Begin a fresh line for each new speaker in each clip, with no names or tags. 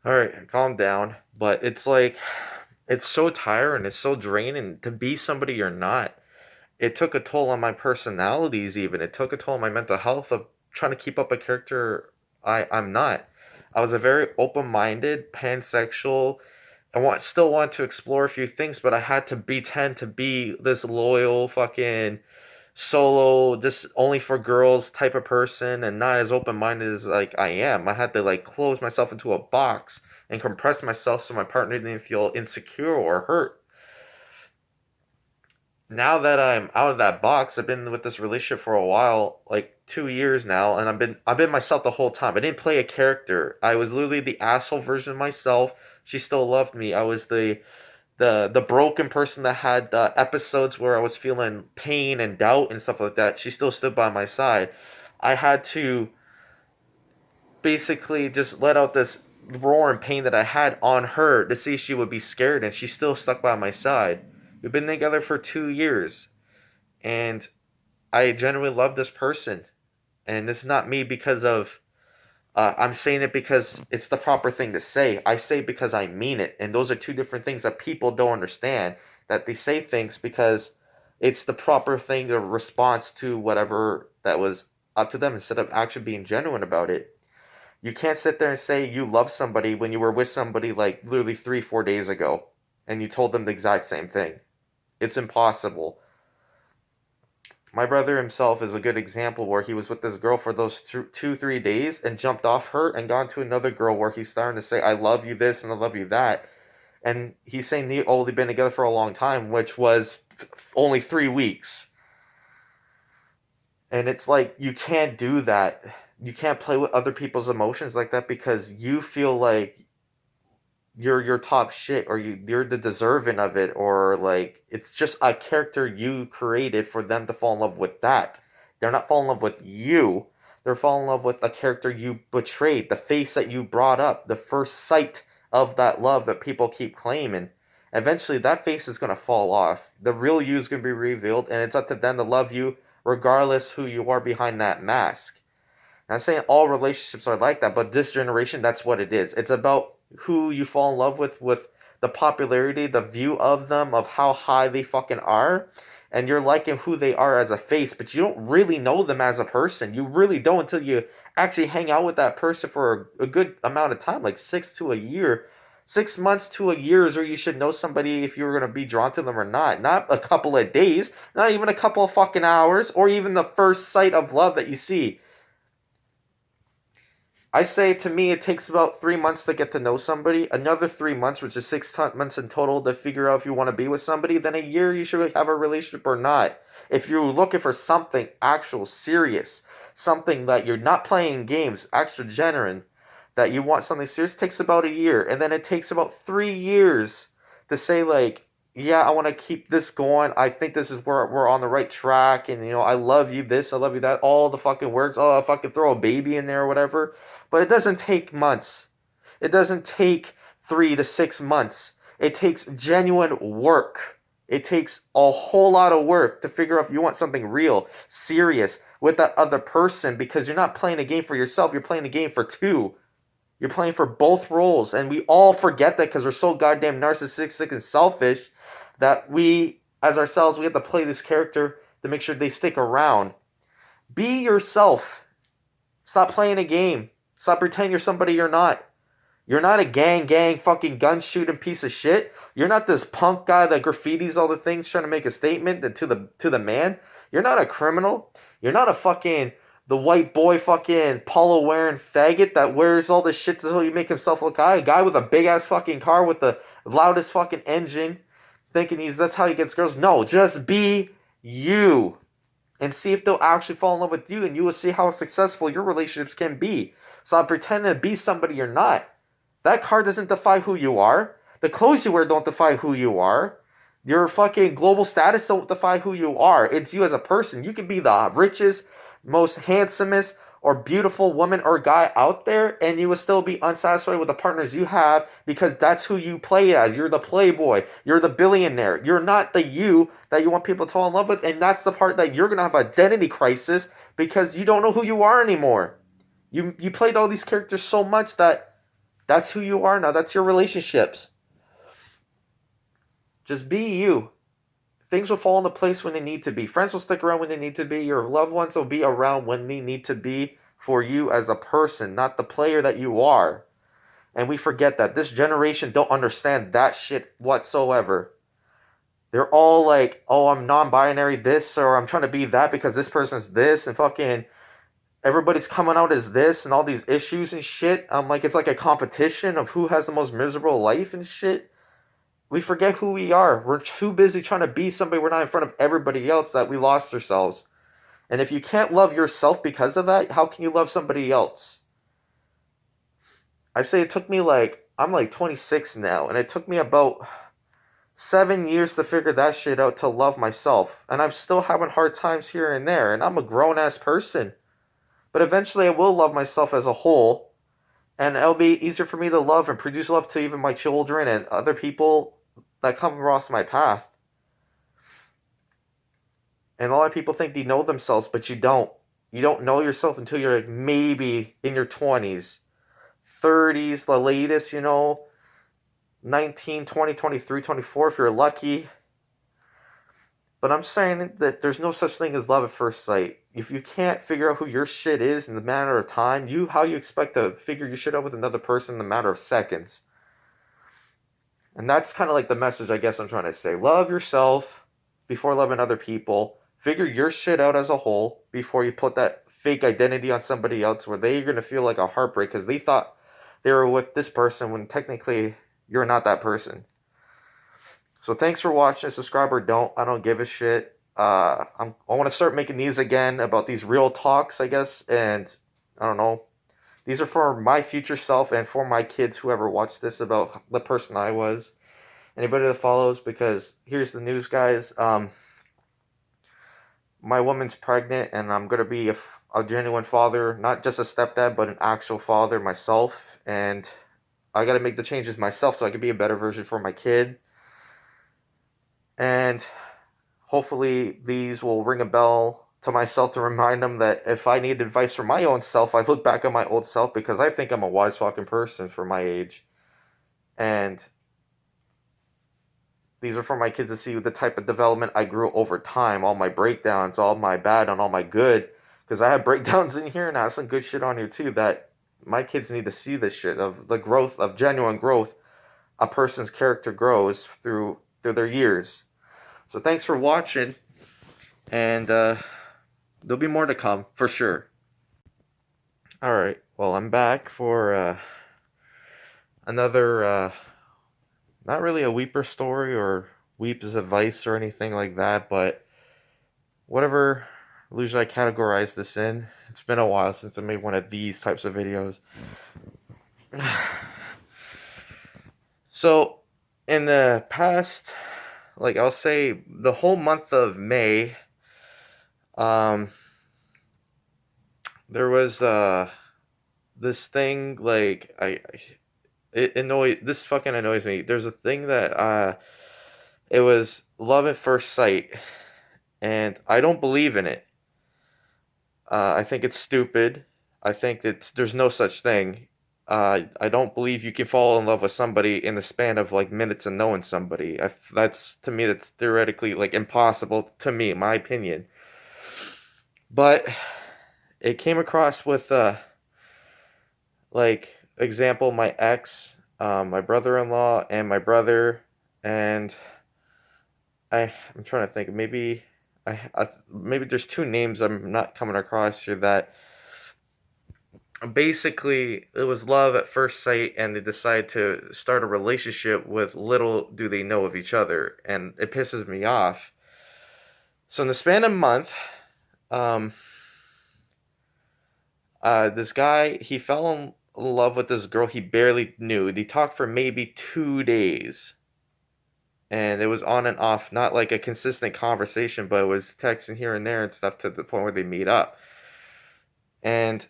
All right, calm down. But it's like, it's so tiring, it's so draining to be somebody you're not. It took a toll on my personalities, even. It took a toll on my mental health of trying to keep up a character I'm not. I was a very open minded, pansexual. Still want to explore a few things, but I had to pretend to be this loyal fucking solo, just only for girls type of person, and not as open minded as like I am. I had to like close myself into a box and compress myself so my partner didn't feel insecure or hurt. Now that I'm out of that box, I've been with this relationship for a while, like 2 years now, and I've been myself the whole time. I didn't play a character. I was literally the asshole version of myself. She still loved me. I was the broken person that had the episodes where I was feeling pain and doubt and stuff like that. She still stood by my side. I had to basically just let out this roar and pain that I had on her to see if she would be scared, and she still stuck by my side. We've been together for 2 years, and I genuinely love this person. And it's not me because of I'm saying it because it's the proper thing to say. I say it because I mean it. And those are two different things that people don't understand. That they say things because it's the proper thing to response to whatever that was up to them instead of actually being genuine about it. You can't sit there and say you love somebody when you were with somebody like literally 3, 4 days ago and you told them the exact same thing. It's impossible. My brother himself is a good example where he was with this girl for those 2, 3 days and jumped off her and gone to another girl where he's starting to say, I love you this and I love you that. And he's saying they only been together for a long time, which was only 3 weeks. And it's like, you can't do that. You can't play with other people's emotions like that because you feel like you're your top shit or you're the deserving of it, or like it's just a character you created for them to fall in love with. That they're not falling in love with you, they're falling in love with a character you betrayed, the face that you brought up, the first sight of that love that people keep claiming. Eventually that face is going to fall off, the real you is going to be revealed, and it's up to them to love you regardless who you are behind that mask. I'm saying all relationships are like that, but this generation, that's what it is. It's about who you fall in love with the popularity, the view of them, of how high they fucking are, and you're liking who they are as a face, but you don't really know them as a person. You really don't until you actually hang out with that person for a good amount of time, like 6 to a year. 6 months to a year is where you should know somebody if you're going to be drawn to them or not. Not a couple of days, not even a couple of fucking hours, or even the first sight of love that you see. I say to me, it takes about 3 months to get to know somebody, another 3 months, which is 6 months in total, to figure out if you want to be with somebody. Then a year, you should have a relationship or not. If you're looking for something actual, serious, something that you're not playing games, extra genuine, that you want something serious, it takes about a year. And then it takes about 3 years to say, like, yeah, I want to keep this going. I think this is where we're on the right track. And, I love you this, I love you that. All the fucking words. Oh, if I could throw a baby in there or whatever. But it doesn't take months. It doesn't take 3 to 6 months. It takes genuine work. It takes a whole lot of work to figure out if you want something real, serious with that other person, because you're not playing a game for yourself. You're playing a game for two. You're playing for both roles. And we all forget that because we're so goddamn narcissistic and selfish that we, as ourselves, we have to play this character to make sure they stick around. Be yourself. Stop playing a game. Stop pretending you're somebody you're not. You're not a gang, fucking gun shooting piece of shit. You're not this punk guy that graffitis all the things trying to make a statement to the man. You're not a criminal. You're not a fucking the white boy fucking polo wearing faggot that wears all this shit so he make himself look high. A guy with a big ass fucking car with the loudest fucking engine, thinking that's how he gets girls. No, just be you. And see if they'll actually fall in love with you, and you will see how successful your relationships can be. Stop pretending to be somebody you're not. That car doesn't define who you are. The clothes you wear don't define who you are. Your fucking global status don't define who you are. It's you as a person. You can be the richest, most handsomest, or beautiful woman or guy out there, and you will still be unsatisfied with the partners you have because that's who you play as. You're the playboy. You're the billionaire. You're not the you that you want people to fall in love with, and that's the part that you're going to have an identity crisis because you don't know who you are anymore. You played all these characters so much that That's who you are now. That's your relationships. Just be you. Things will fall into place when they need to be. Friends will stick around when they need to be. Your loved ones will be around when they need to be for you as a person, not the player that you are. And we forget that. This generation don't understand that shit whatsoever. They're all like, oh, I'm non-binary this, or I'm trying to be that because this person's this, and fucking everybody's coming out as this and all these issues and shit. I'm like, it's like a competition of who has the most miserable life and shit. We forget who we are. We're too busy trying to be somebody we're not in front of everybody else that we lost ourselves. And if you can't love yourself because of that, how can you love somebody else? I say it took me I'm like 26 now, and it took me about 7 years to figure that shit out to love myself. And I'm still having hard times here and there, and I'm a grown ass person. But eventually I will love myself as a whole, and it'll be easier for me to love and produce love to even my children and other people that come across my path. And a lot of people think they know themselves, but you don't. You don't know yourself until you're like maybe in your 20s, 30s, the latest, 19, 20, 23, 24 if you're lucky. But I'm saying that there's no such thing as love at first sight. If you can't figure out who your shit is in the matter of time, how you expect to figure your shit out with another person in the matter of seconds? And that's kind of like the message I guess I'm trying to say. Love yourself before loving other people. Figure your shit out as a whole before you put that fake identity on somebody else where they're going to feel like a heartbreak because they thought they were with this person when technically you're not that person. So thanks for watching. Subscribe or don't. I don't give a shit. I want to start making these again about these real talks, I guess. And I don't know. These are for my future self and for my kids, whoever watched this, about the person I was. Anybody that follows, because here's the news, guys. My woman's pregnant, and I'm going to be a genuine father. Not just a stepdad, but an actual father myself. And I got to make the changes myself so I can be a better version for my kid. And hopefully these will ring a bell to myself to remind them that if I need advice from my own self, I look back at my old self because I think I'm a wise fucking person for my age. And these are for my kids to see the type of development I grew over time, all my breakdowns, all my bad and all my good. Because I have breakdowns in here and I have some good shit on here too that my kids need to see this shit of the growth, of genuine growth. A person's character grows through their years. So thanks for watching, and there'll be more to come, for sure. Alright, well, I'm back for another, not really a Weeper story or Weep's advice or anything like that, but whatever illusion I categorize this in. It's been a while since I made one of these types of videos. So, in the past, I'll say the whole month of May, there was this thing this fucking annoys me. There's a thing that it was love at first sight, and I don't believe in it. I think it's stupid. I think there's no such thing. I don't believe you can fall in love with somebody in the span of minutes of knowing somebody. That's theoretically impossible to me, in my opinion. But it came across with example, my ex, my brother-in-law, and my brother, and I'm trying to think. Maybe maybe there's two names I'm not coming across here that. Basically, it was love at first sight, and they decide to start a relationship with little do they know of each other, and it pisses me off. So in the span of a month, this guy, he fell in love with this girl he barely knew. They talked for maybe 2 days, and it was on and off, not like a consistent conversation, but it was texting here and there and stuff to the point where they meet up. And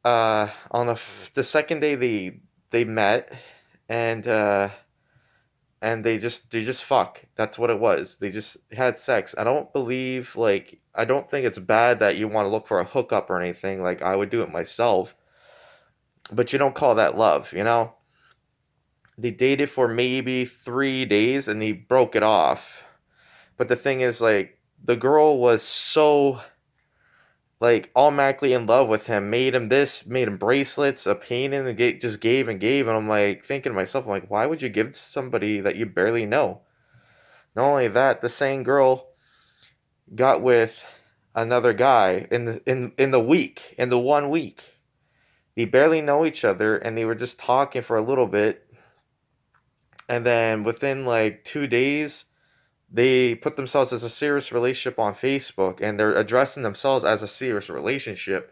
on the second day they met, and they just fuck. That's what it was. They just had sex. I don't think it's bad that you want to look for a hookup or anything. I would do it myself, but you don't call that love, They dated for maybe 3 days and he broke it off. But the thing is, like, the girl was so, like, automatically in love with him, made him this, made him bracelets, a painting, and just gave and gave. And I'm like, thinking to myself, I'm like, why would you give to somebody that you barely know? Not only that, the same girl got with another guy in the 1 week. They barely know each other and they were just talking for a little bit. And then within like 2 days, they put themselves as a serious relationship on Facebook and they're addressing themselves as a serious relationship.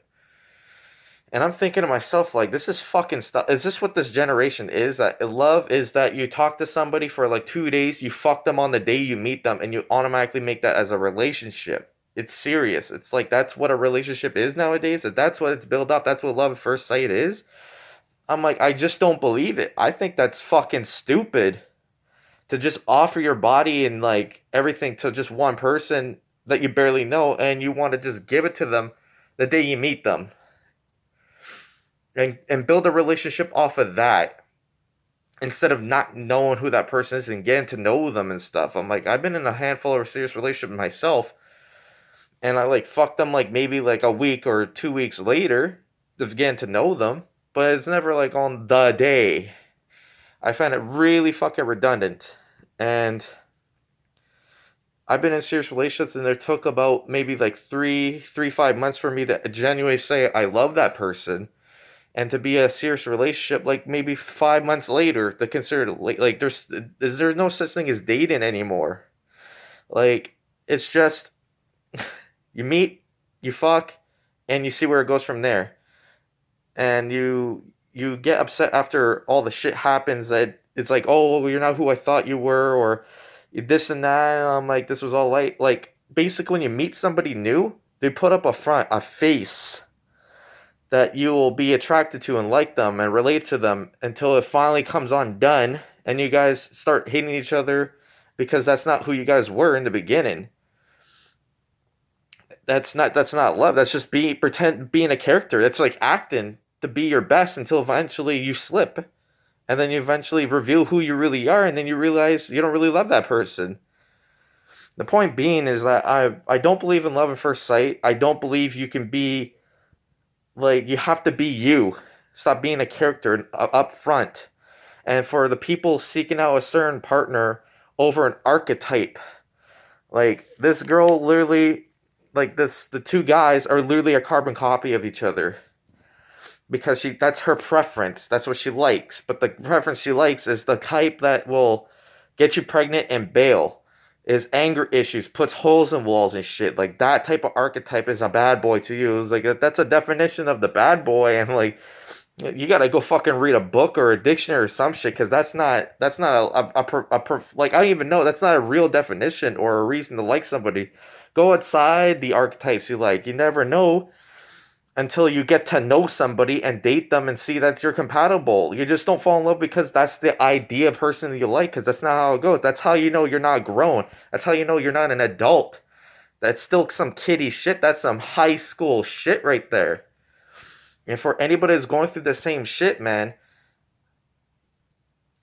And I'm thinking to myself, like, this is fucking stuff. Is this what this generation is? That love is that you talk to somebody for like 2 days, you fuck them on the day you meet them, and you automatically make that as a relationship. It's serious. It's like that's what a relationship is nowadays. That's what it's built up. That's what love at first sight is. I'm like, I just don't believe it. I think that's fucking stupid to just offer your body and like everything to just one person that you barely know, and you want to just give it to them the day you meet them. And build a relationship off of that instead of not knowing who that person is and getting to know them and stuff. I'm like, I've been in a handful of serious relationships myself, and I like fucked them like maybe like a week or 2 weeks later of getting to know them, but it's never like on the day. I find it really fucking redundant. And I've been in serious relationships, and it took about maybe like 5 months for me to genuinely say I love that person, and to be a serious relationship like maybe 5 months later to consider it like there's no such thing as dating anymore. Like, it's just you meet, you fuck, and you see where it goes from there. And you get upset after all the shit happens that it's like, oh, well, you're not who I thought you were, or this and that. And I'm like, this was all light. Like, basically, when you meet somebody new, they put up a face that you will be attracted to and like them and relate to them until it finally comes undone and you guys start hating each other because that's not who you guys were in the beginning. That's not love. That's just being a character. It's like acting to be your best until eventually you slip. And then you eventually reveal who you really are, and then you realize you don't really love that person. The point being is that I don't believe in love at first sight. I don't believe you can be, like, you have to be you. Stop being a character up front. And for the people seeking out a certain partner over an archetype, like, this girl literally, like, the two guys are literally a carbon copy of each other. Because that's her preference. That's what she likes. But the preference she likes is the type that will get you pregnant and bail. Is anger issues, puts holes in walls and shit. Like, that type of archetype is a bad boy to you. It's like, that's a definition of the bad boy. And like, you gotta go fucking read a book or a dictionary or some shit, because that's not like, I don't even know. That's not a real definition or a reason to like somebody. Go outside the archetypes you like. You never know until you get to know somebody and date them and see that you're compatible. You just don't fall in love because that's the idea person that you like, because that's not how it goes. That's how you know you're not grown. That's how you know you're not an adult. That's still some kiddie shit. That's some high school shit right there. And for anybody that's going through the same shit, man,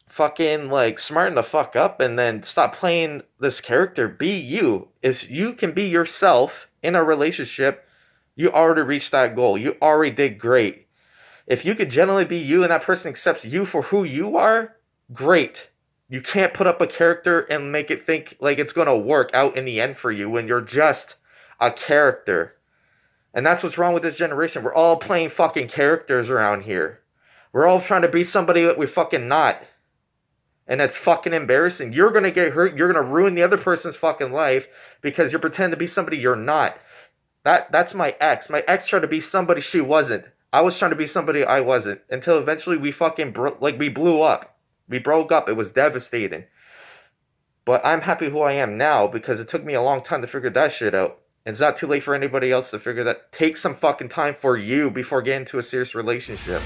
fucking, like, smarten the fuck up and then stop playing this character. Be you. If you can be yourself in a relationship, you already reached that goal. You already did great. If you could generally be you and that person accepts you for who you are, great. You can't put up a character and make it think like it's going to work out in the end for you when you're just a character. And that's what's wrong with this generation. We're all playing fucking characters around here. We're all trying to be somebody that we're fucking not. And it's fucking embarrassing. You're going to get hurt. You're going to ruin the other person's fucking life because you're pretending to be somebody you're not. That's my ex. My ex tried to be somebody she wasn't. I was trying to be somebody I wasn't. Until eventually we fucking we blew up. We broke up. It was devastating. But I'm happy who I am now because it took me a long time to figure that shit out. And it's not too late for anybody else to figure that. Take some fucking time for you before getting into a serious relationship.